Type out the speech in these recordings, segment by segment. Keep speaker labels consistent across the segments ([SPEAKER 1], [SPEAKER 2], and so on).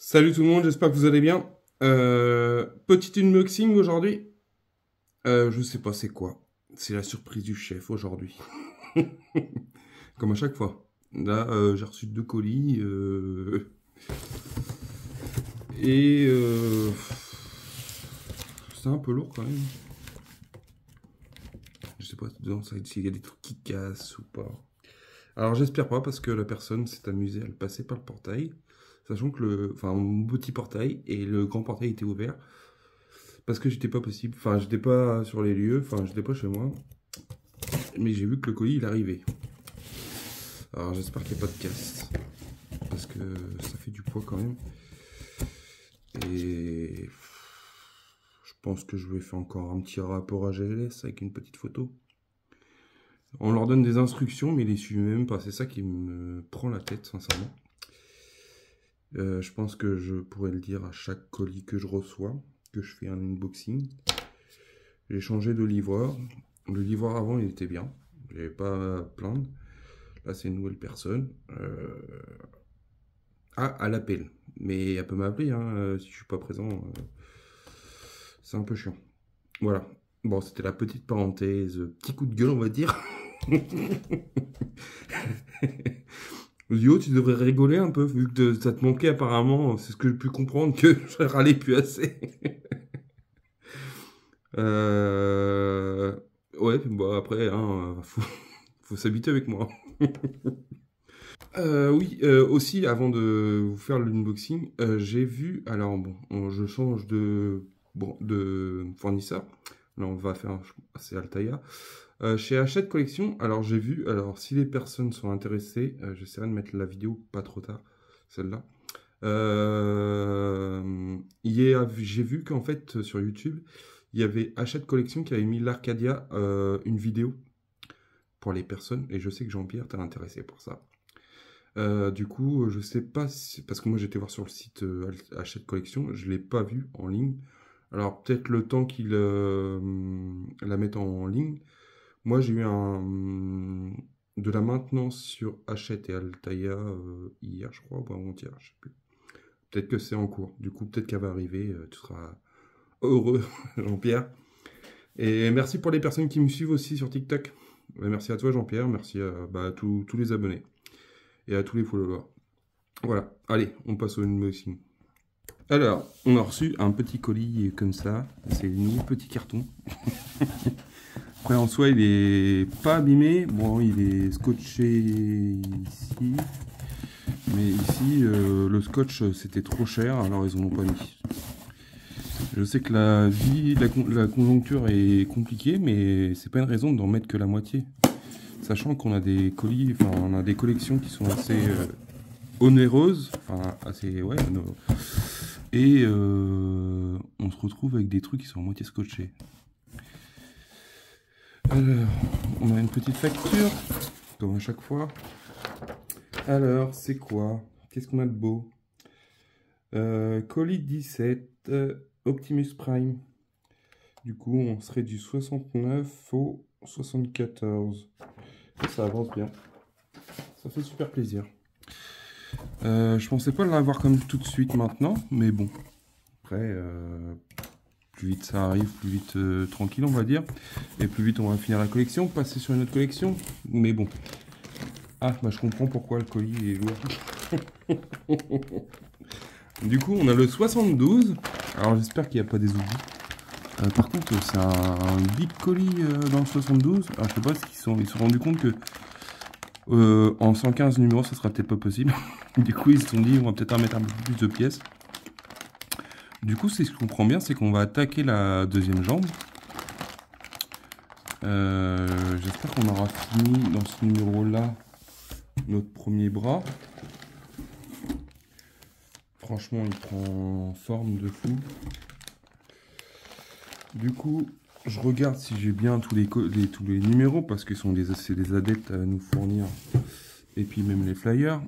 [SPEAKER 1] Salut tout le monde, j'espère que vous allez bien. Petit unboxing aujourd'hui. Je sais pas c'est quoi. C'est la surprise du chef aujourd'hui. Comme à chaque fois. Là, j'ai reçu 2 colis. Et c'est un peu lourd quand même. Je sais pas dedans s'il y a des trucs qui cassent ou pas. Alors j'espère pas parce que la personne s'est amusée à le passer par le portail. Sachant que mon petit portail et le grand portail était ouvert. Parce que j'étais pas possible. Enfin, j'étais pas sur les lieux. Enfin, j'étais pas chez moi. Mais j'ai vu que le colis il arrivait. Alors j'espère qu'il n'y a pas de casse. Parce que ça fait du poids quand même. Et je pense que je vais faire encore un petit rapport à GLS avec une petite photo. On leur donne des instructions, mais ils les suivent même pas. C'est ça qui me prend la tête, sincèrement. Je pense que je pourrais le dire à chaque colis que je reçois, que je fais un unboxing. J'ai changé de livreur. Le livreur avant, il était bien. Il n'y avait pas à plaindre. Là, c'est une nouvelle personne. Ah, elle appelle. Mais elle peut m'appeler, hein, si je suis pas présent. C'est un peu chiant. Voilà. Bon, c'était la petite parenthèse. Petit coup de gueule, on va dire. Lio, tu devrais rigoler un peu, vu que ça te manquait apparemment. C'est ce que j'ai pu comprendre, que je râlais plus assez. Ouais, bon après, hein, faut s'habituer avec moi. Oui, aussi, avant de vous faire l'unboxing, j'ai vu, alors bon, je change de fournisseur. Là, on va faire, c'est Altaïa. Chez Hachette Collection, alors j'ai vu, alors si les personnes sont intéressées, j'essaierai de mettre la vidéo pas trop tard, celle-là. J'ai vu qu'en fait, sur YouTube, il y avait Hachette Collection qui avait mis l'Arcadia, une vidéo pour les personnes, et je sais que Jean-Pierre t'es intéressé pour ça. Du coup, je sais pas si, parce que moi j'étais voir sur le site Hachette Collection, je l'ai pas vu en ligne. Alors peut-être le temps qu'ils la mettent en ligne. Moi j'ai eu de la maintenance sur Hachette et Altaïa hier, je crois, ou avant-hier, je sais plus. Peut-être que c'est en cours. Du coup, peut-être qu'elle va arriver. Tu seras heureux, Jean-Pierre. Et merci pour les personnes qui me suivent aussi sur TikTok. Merci à toi, Jean-Pierre. Merci à tous les abonnés et à tous les followers. Voilà, allez, on passe au unboxing. Alors, on a reçu un petit colis comme ça. C'est un nouveau petit carton. Après, en soi, il est pas abîmé. Bon, il est scotché ici. Mais ici, le scotch, c'était trop cher, alors ils en ont pas mis. Je sais que la conjoncture est compliquée, mais c'est pas une raison d'en mettre que la moitié. Sachant qu'on a des colis, enfin, on a des collections qui sont assez onéreuses, enfin, assez, ouais, et on se retrouve avec des trucs qui sont à moitié scotchés. Alors, on a une petite facture, comme à chaque fois. Alors, c'est quoi? Qu'est-ce qu'on a de beau? Colis 17, Optimus Prime. Du coup, on serait du 69 au 74. Ça avance bien. Ça fait super plaisir. Je pensais pas l'avoir comme tout de suite maintenant, mais bon. Après, plus vite ça arrive, plus vite tranquille, on va dire. Et plus vite on va finir la collection, passer sur une autre collection. Mais bon. Ah, bah je comprends pourquoi le colis est lourd. Du coup, on a le 72. Alors j'espère qu'il n'y a pas des oublis. Par contre, c'est un big colis dans le 72. Alors, je sais pas s'ils ils se sont rendus compte que en 115 numéros, ça sera peut-être pas possible. Du coup, ils se sont dit, on va peut-être en mettre un peu plus de pièces. Du coup, si je comprends bien, c'est qu'on va attaquer la deuxième jambe. J'espère qu'on aura fini dans ce numéro-là notre premier bras. Franchement, il prend forme de fou. Du coup, je regarde si j'ai bien tous les numéros, parce que c'est des adeptes à nous fournir. Et puis même les flyers,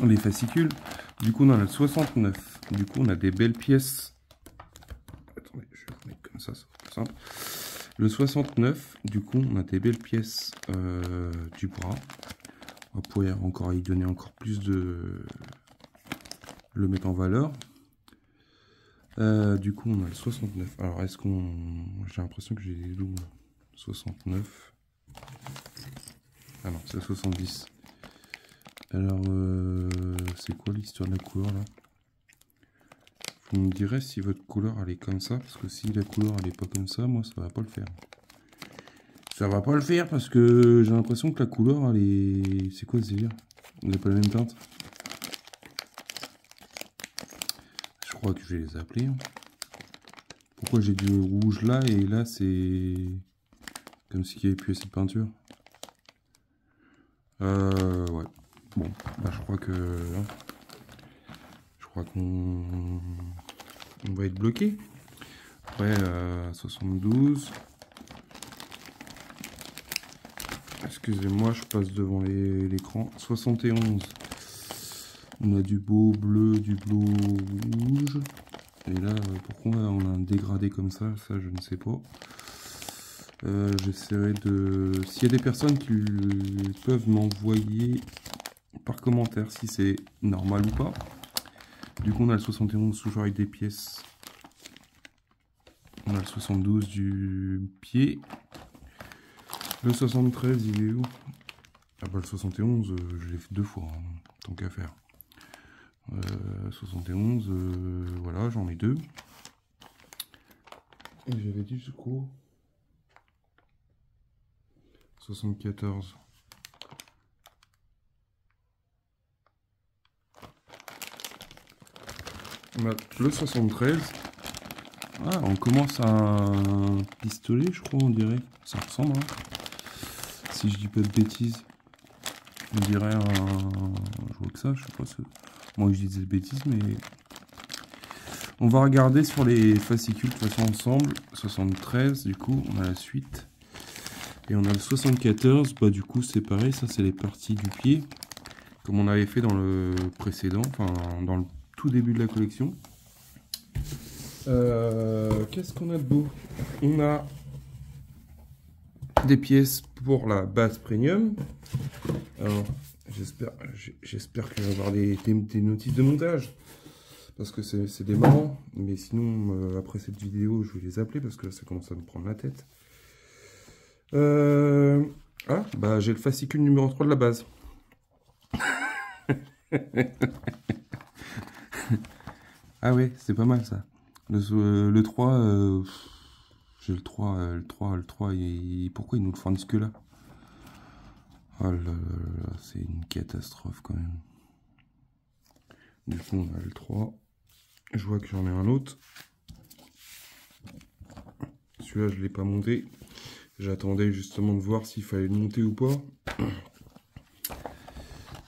[SPEAKER 1] les fascicules. Du coup, on a le 69. Du coup, on a des belles pièces. Attendez, je vais mettre comme ça sera plus simple. Le 69, du coup, on a des belles pièces du bras. On va pouvoir encore y donner encore plus de le mettre en valeur. Du coup, on a le 69. Alors, est-ce qu'on... J'ai l'impression que j'ai des doubles. 69. Ah non, c'est 70. Alors, c'est quoi l'histoire de la couleur, là? Vous me direz si votre couleur, elle est comme ça. Parce que si la couleur, elle est pas comme ça, moi, ça va pas le faire. Ça va pas le faire parce que j'ai l'impression que la couleur, elle est... C'est quoi ce délire? On n'a pas la même teinte. Je crois que je vais les appeler. Pourquoi j'ai du rouge là et là c'est comme s'il n'y avait plus assez de peinture. Ouais. Bon, bah je crois qu'on va être bloqué. Après 72. Excusez-moi, je passe devant l'écran. 71. On a du beau bleu, du bleu rouge. Et là, pourquoi on a un dégradé comme ça je ne sais pas. J'essaierai de... S'il y a des personnes qui peuvent m'envoyer par commentaire si c'est normal ou pas. Du coup, on a le 71 toujours avec des pièces. On a le 72 du pied. Le 73, il est où? Ah bah le 71, je l'ai fait 2 fois, hein, tant qu'à faire. 71, voilà, j'en ai 2. Et j'avais dit jusqu'au 74. On a le 73. Ah, on commence à un pistolet, je crois, on dirait. Ça ressemble, hein. Si je dis pas de bêtises. On dirait un... Je vois que ça, je sais pas. Moi, je dis des bêtises, mais... On va regarder sur les fascicules, de toute façon, ensemble. 73, du coup, on a la suite. Et on a le 74, bah du coup, c'est pareil. Ça, c'est les parties du pied. Comme on avait fait dans le précédent, enfin, dans le tout début de la collection. Qu'est-ce qu'on a de beau? On a des pièces pour la base premium. Alors, j'espère qu'il va y avoir des notices de montage. Parce que c'est des marrants. Mais sinon, après cette vidéo, je vais les appeler parce que là, ça commence à me prendre la tête. Ah, bah j'ai le fascicule numéro 3 de la base. Ah ouais, c'est pas mal ça. Le 3, j'ai le 3, le 3, et pourquoi ils nous le fournissent que là? Oh là là, c'est une catastrophe quand même. Du coup, on a le 3. Je vois que j'en ai un autre. Celui-là, je ne l'ai pas monté. J'attendais justement de voir s'il fallait le monter ou pas.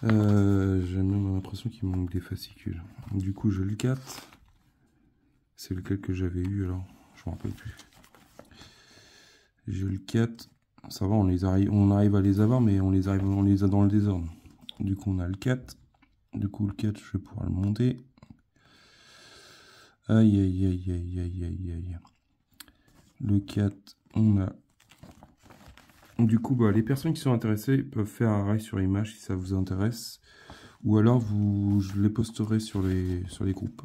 [SPEAKER 1] J'ai même l'impression qu'il manque des fascicules. Du coup, je le 4. C'est lequel que j'avais eu alors? Je me rappelle plus. J'ai le 4. Ça va, on arrive à les avoir, mais on les a dans le désordre. Du coup, on a le 4. Du coup, le 4, je vais pouvoir le monter. Aïe, aïe, aïe, aïe, aïe, aïe, aïe. Le 4, on a... Du coup, bah, les personnes qui sont intéressées peuvent faire un rail sur image si ça vous intéresse. Ou alors, je les posterai sur les groupes.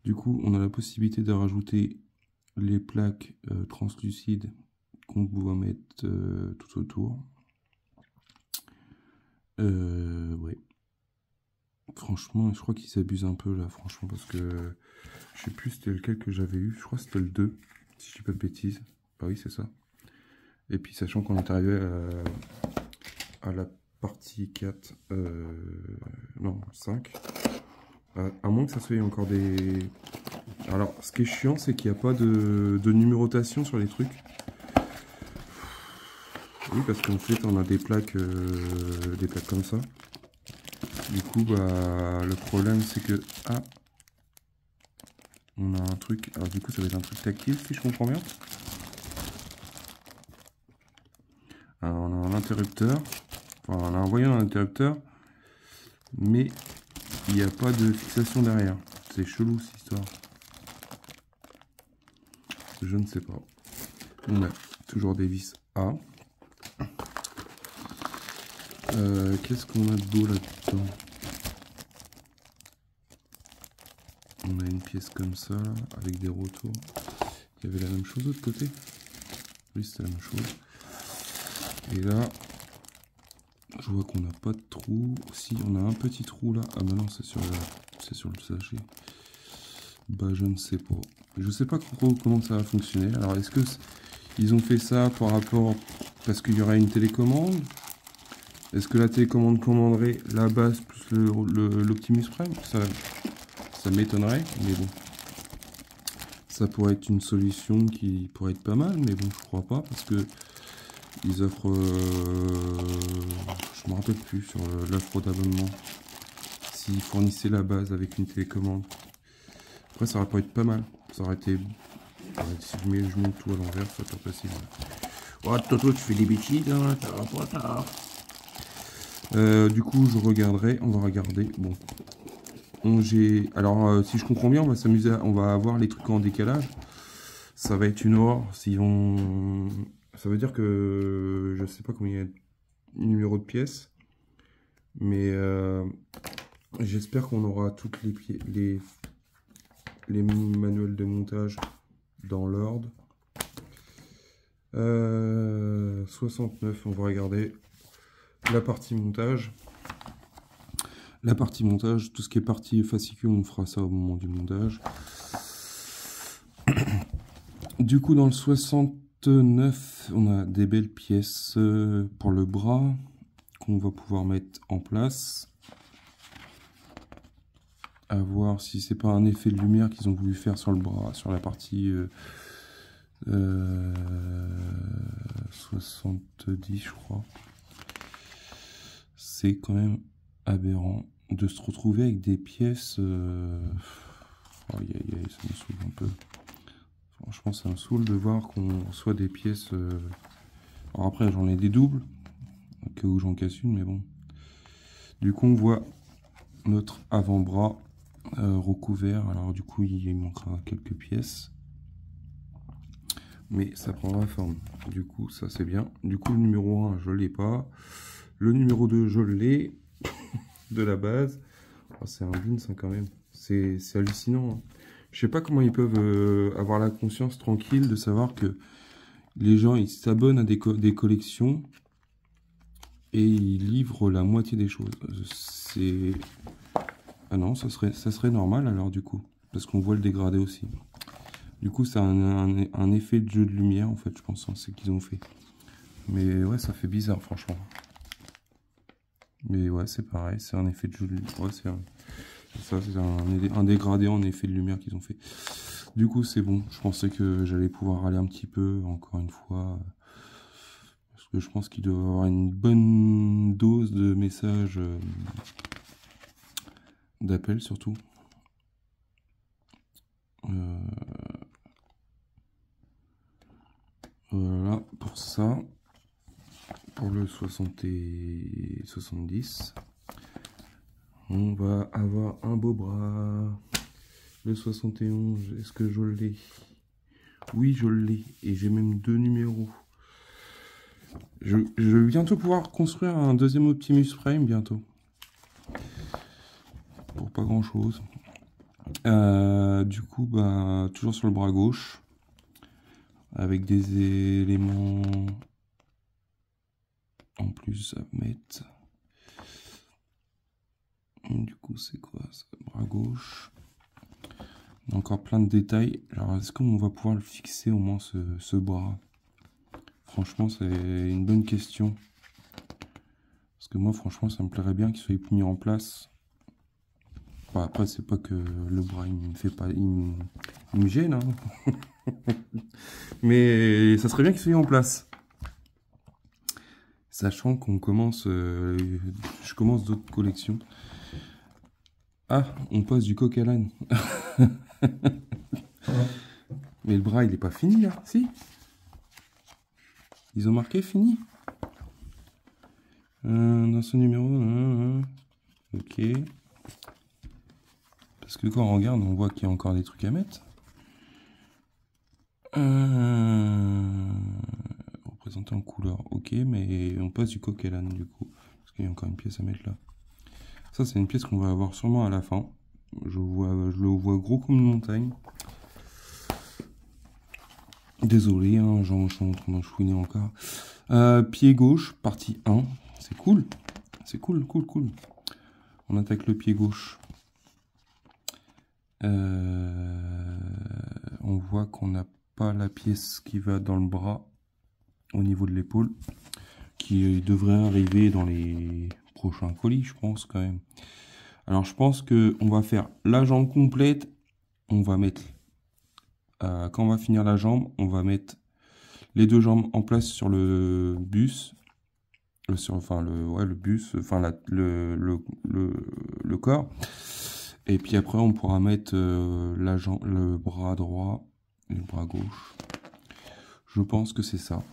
[SPEAKER 1] Du coup, on a la possibilité de rajouter les plaques translucides qu'on va mettre tout autour. Ouais. Franchement, je crois qu'ils s'abusent un peu là, franchement, parce que je sais plus c'était lequel que j'avais eu. Je crois que c'était le 2, si je dis pas de bêtises. Bah oui, c'est ça. Et puis, sachant qu'on est arrivé à la partie 4, non, 5. À moins que ça soit encore des... Alors, ce qui est chiant, c'est qu'il n'y a pas de numérotation sur les trucs. Oui, parce qu'en fait, on a des plaques comme ça. Du coup, bah, le problème, c'est que... Ah, on a un truc... Alors, du coup, ça va être un truc tactile, si je comprends bien. Alors, on a un interrupteur. Enfin, on a un voyant d'interrupteur. Mais il n'y a pas de fixation derrière. C'est chelou, cette histoire. Je ne sais pas. On a toujours des vis A. Qu'est-ce qu'on a de beau là-dedans? On a une pièce comme ça, là, avec des retours. Il y avait la même chose de l'autre côté. Oui, c'était la même chose. Et là, je vois qu'on n'a pas de trou. Si, on a un petit trou là. Ah bah non, c'est sur le sachet. Bah je ne sais pas. Je sais pas trop comment ça va fonctionner. Alors est-ce que ils ont fait ça par rapport parce qu'il y aura une télécommande? Est-ce que la télécommande commanderait la base plus l'Optimus Prime? Ça m'étonnerait, mais bon. Ça pourrait être une solution qui pourrait être pas mal, mais bon, je crois pas parce que ils offrent. Je me rappelle plus sur l'offre d'abonnement. S'ils fournissaient la base avec une télécommande. Après, ça aurait pu être pas mal. Ça aurait été. Si je mets tout à l'envers, ça serait pas possible. Oh, Toto, tu fais des bêtises, hein, ça va pas tard. Du coup, je regarderai. On va regarder. Bon. Alors, si je comprends bien, on va s'amuser. On va avoir les trucs en décalage. Ça va être une horreur. Si on. Ça veut dire que je sais pas combien il y a de numéros de pièces. Mais j'espère qu'on aura toutes les manuels de montage dans l'ordre. 69, on va regarder la partie montage. La partie montage, tout ce qui est partie fascicule, on fera ça au moment du montage. Du coup, dans le 69, on a des belles pièces pour le bras qu'on va pouvoir mettre en place. À voir si c'est pas un effet de lumière qu'ils ont voulu faire sur le bras, sur la partie 70, je crois. C'est quand même aberrant de se retrouver avec des pièces. Ça me saoule un peu. Franchement, ça me saoule de voir qu'on reçoit des pièces. Alors après, j'en ai des doubles, au cas où j'en casse une, mais bon. Du coup, on voit notre avant-bras recouvert. Alors du coup, il manquera quelques pièces. Mais ça prendra forme. Du coup, ça c'est bien. Du coup, le numéro 1, je l'ai pas. Le numéro 2, je l'ai. De la base. Oh, c'est un bin, ça, quand même. C'est hallucinant. Hein. Je sais pas comment ils peuvent avoir la conscience tranquille de savoir que les gens, ils s'abonnent à des collections et ils livrent la moitié des choses. C'est... Ah non, ça serait normal alors du coup. Parce qu'on voit le dégradé aussi. Du coup, c'est un effet de jeu de lumière, en fait, je pense, hein, c'est qu'ils ont fait. Mais ouais, ça fait bizarre, franchement. Mais ouais, c'est pareil, c'est un effet de jeu de lumière. Ouais, c'est un dégradé en effet de lumière qu'ils ont fait. Du coup, c'est bon. Je pensais que j'allais pouvoir aller un petit peu, encore une fois. Parce que je pense qu'il doit y avoir une bonne dose de messages d'appel, surtout. Voilà pour ça. Pour le 60 et 70. On va avoir un beau bras. Le 71, est-ce que je l'ai? Oui, je l'ai. Et j'ai même 2 numéros. Je vais bientôt pouvoir construire un deuxième Optimus Prime, bientôt. Pour pas grand chose. Du coup, bah, toujours sur le bras gauche. Avec des éléments en plus à mettre. Du coup, c'est quoi ça? Bras gauche. On a encore plein de détails. Alors, est-ce qu'on va pouvoir le fixer au moins ce bras? Franchement, c'est une bonne question. Parce que moi, franchement, ça me plairait bien qu'il soit mis en place. Enfin, après, c'est pas que le bras, il me fait pas... Il me gêne, hein. Mais ça serait bien qu'il soit mis en place. Sachant qu'on commence... je commence d'autres collections. Ah, on passe du coq à l'âne. Mais le bras, il est pas fini, là. Si. Ils ont marqué fini. Dans ce numéro... Ok. Parce que quand on regarde, on voit qu'il y a encore des trucs à mettre. Représenté en couleur. Ok, mais on passe du coq à l'âne, du coup. Parce qu'il y a encore une pièce à mettre là. Ça, c'est une pièce qu'on va avoir sûrement à la fin. Je le vois gros comme une montagne. Désolé, hein, j'en suis en train d'en chouiner encore. Pied gauche, partie 1. C'est cool. C'est cool, cool, cool. On attaque le pied gauche. On voit qu'on n'a pas la pièce qui va dans le bras au niveau de l'épaule, qui devrait arriver dans les prochains colis, je pense quand même. Alors je pense que on va faire la jambe complète. On va mettre quand on va finir la jambe, on va mettre les deux jambes en place sur le bus, le bus, enfin le corps. Et puis après, on pourra mettre le bras droit et le bras gauche. Je pense que c'est ça.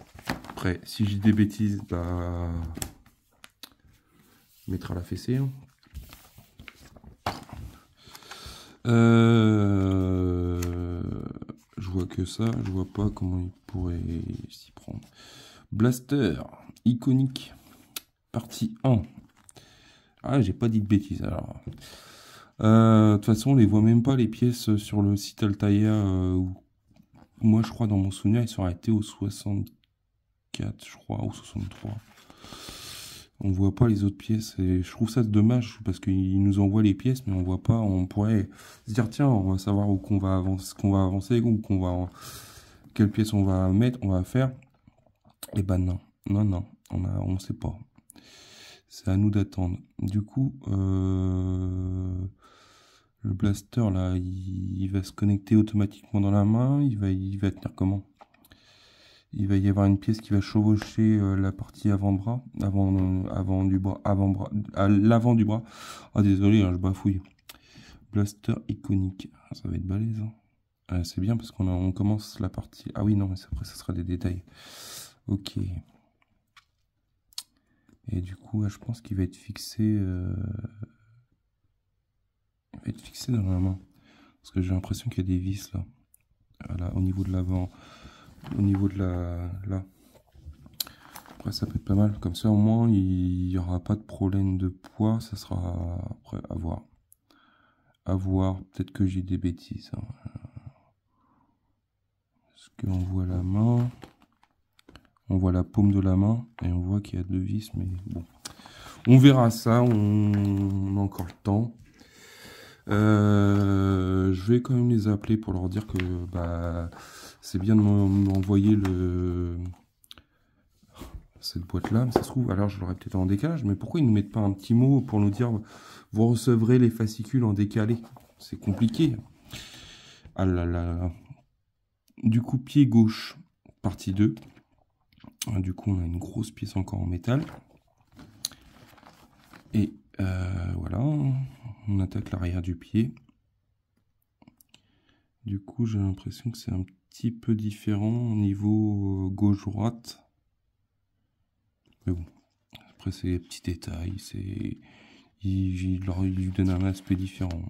[SPEAKER 1] Après, si j'ai des bêtises, bah, mettre à la fessée. Hein. Je vois que ça, je vois pas comment il pourrait s'y prendre. Blaster, iconique, partie 1. Ah, j'ai pas dit de bêtises alors. De toute façon, on les voit même pas les pièces sur le site Altaïa. Moi, je crois dans mon souvenir, ils sont arrêtés au 64, je crois, ou 63. On voit pas les autres pièces et je trouve ça dommage parce qu'ils nous envoient les pièces, mais on voit pas. On pourrait se dire tiens, on va savoir où qu'on va avancer, où quelle pièce on va mettre, on va faire. Et ben non, on sait pas. C'est à nous d'attendre. Du coup, le blaster là, il va se connecter automatiquement dans la main. Il va tenir comment? Il va y avoir une pièce qui va chevaucher la partie avant-bras, avant du bras, à l'avant du bras. Ah désolé, hein, je bafouille. Blaster iconique, ça va être balèze. Hein. C'est bien parce qu'on commence la partie. Ah oui non, mais après ça sera des détails. Ok. Et du coup, je pense qu'il va être fixé. Il va être fixé dans la main. Parce que j'ai l'impression qu'il y a des vis là. Voilà, au niveau de l'avant. Au niveau de là. Après, ça peut être pas mal. Comme ça, au moins, il n'y aura pas de problème de poids. Ça sera après à voir. À voir. Peut-être que j'ai des bêtises. Hein. Parce qu'on voit la main. On voit la paume de la main. Et on voit qu'il y a deux vis. Mais bon. On verra ça. On a encore le temps. Je vais quand même les appeler pour leur dire que bah, c'est bien de m'envoyer cette boîte là, mais ça se trouve, alors je l'aurais peut-être en décalage, mais pourquoi ils ne nous mettent pas un petit mot pour nous dire vous recevrez les fascicules en décalé? C'est compliqué. Ah là là. Du coup, pied gauche, partie 2. Du coup, on a une grosse pièce encore en métal. Et voilà, on attaque l'arrière du pied. Du coup, j'ai l'impression que c'est un petit peu différent au niveau gauche-droite. Mais bon, après c'est les petits détails, il lui donne un aspect différent.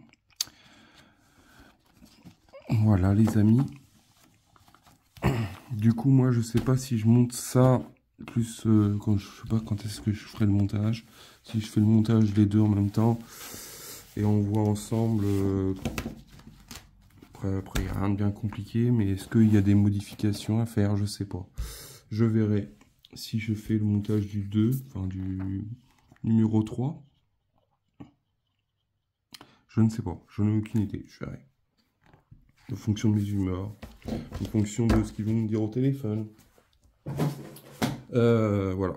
[SPEAKER 1] Voilà les amis. Du coup, moi je sais pas si je monte ça plus quand je sais pas quand est-ce que je ferai le montage. Si je fais le montage des deux en même temps et on voit ensemble. Après, il n'y a rien de bien compliqué, mais est-ce qu'il y a des modifications à faire? Je sais pas. Je verrai si je fais le montage du 2, enfin du numéro 3. Je ne sais pas, je n'ai aucune idée, je verrai. En fonction de mes humeurs, en fonction de ce qu'ils vont me dire au téléphone. Voilà.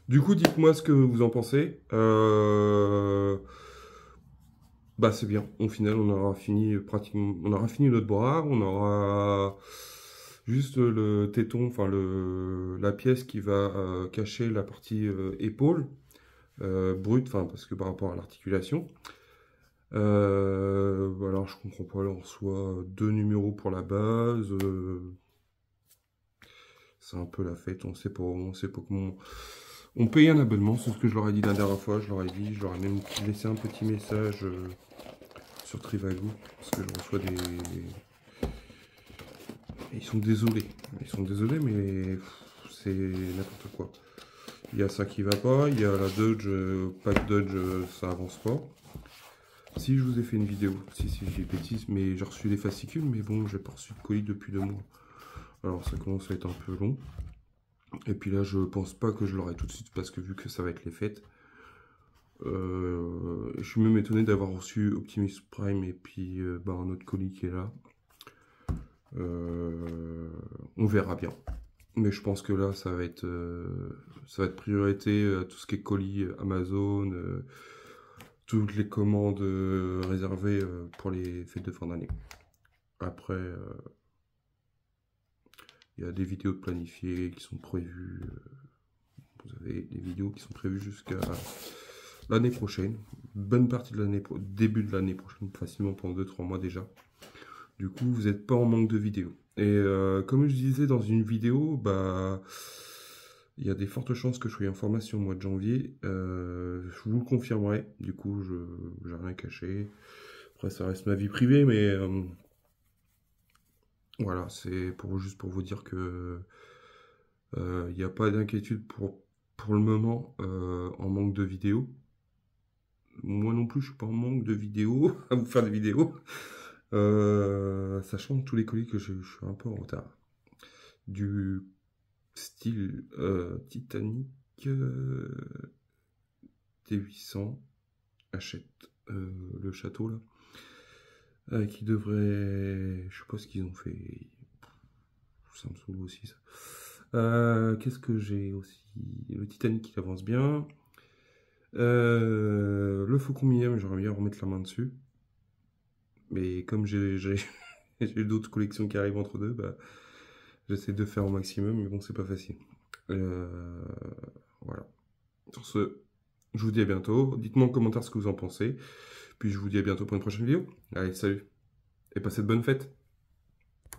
[SPEAKER 1] Du coup, dites-moi ce que vous en pensez. Bah c'est bien. Au final, on aura fini pratiquement, on aura fini notre bras, on aura juste le téton, enfin la pièce qui va cacher la partie épaule brute, enfin parce que par rapport à l'articulation. Alors je comprends pas, là on reçoit 2 numéros pour la base. C'est un peu la fête, on sait pas comment. On paye un abonnement, c'est ce que je leur ai dit la dernière fois, je leur ai même laissé un petit message sur Trivago, parce que je reçois des... Ils sont désolés, mais c'est n'importe quoi. Il y a ça qui va pas, il y a la Dodge, pas de Dodge, ça avance pas. Si je vous ai fait une vidéo, si j'ai des bêtises, mais j'ai reçu des fascicules, mais bon, j'ai pas reçu de colis depuis 2 mois. Alors ça commence à être un peu long. Et puis là, je pense pas que je l'aurai tout de suite parce que vu que ça va être les fêtes, je suis même étonné d'avoir reçu Optimus Prime et puis un autre colis qui est là. On verra bien. Mais je pense que là, ça va être priorité à tout ce qui est colis Amazon, toutes les commandes réservées pour les fêtes de fin d'année. Après, il y a des vidéos planifiées qui sont prévues. Vous avez des vidéos qui sont prévues jusqu'à l'année prochaine. Bonne partie de l'année, début de l'année prochaine, facilement pendant 2-3 mois déjà. Du coup, vous n'êtes pas en manque de vidéos. Et comme je disais dans une vidéo, il y a des fortes chances que je sois en formation au mois de janvier. Je vous le confirmerai. Du coup, je n'ai rien caché. Après, ça reste ma vie privée, mais voilà, c'est juste pour vous dire que il n'y a pas d'inquiétude pour le moment en manque de vidéos. Moi non plus, je suis pas en manque de vidéos à vous faire des vidéos. Sachant que tous les colis que je suis un peu en retard. Du style Titanic T800 achète le château là qui devrait, je sais pas ce qu'ils ont fait, ça me saoule aussi ça. Qu'est-ce que j'ai aussi? Le Titanic qui avance bien, le Faucon Millenium, j'aimerais bien remettre la main dessus, mais comme j'ai d'autres collections qui arrivent entre deux, j'essaie de faire au maximum, mais bon, c'est pas facile. Voilà. Sur ce, je vous dis à bientôt. Dites-moi en commentaire ce que vous en pensez. Puis je vous dis à bientôt pour une prochaine vidéo. Allez, salut. Et passez de bonnes fêtes.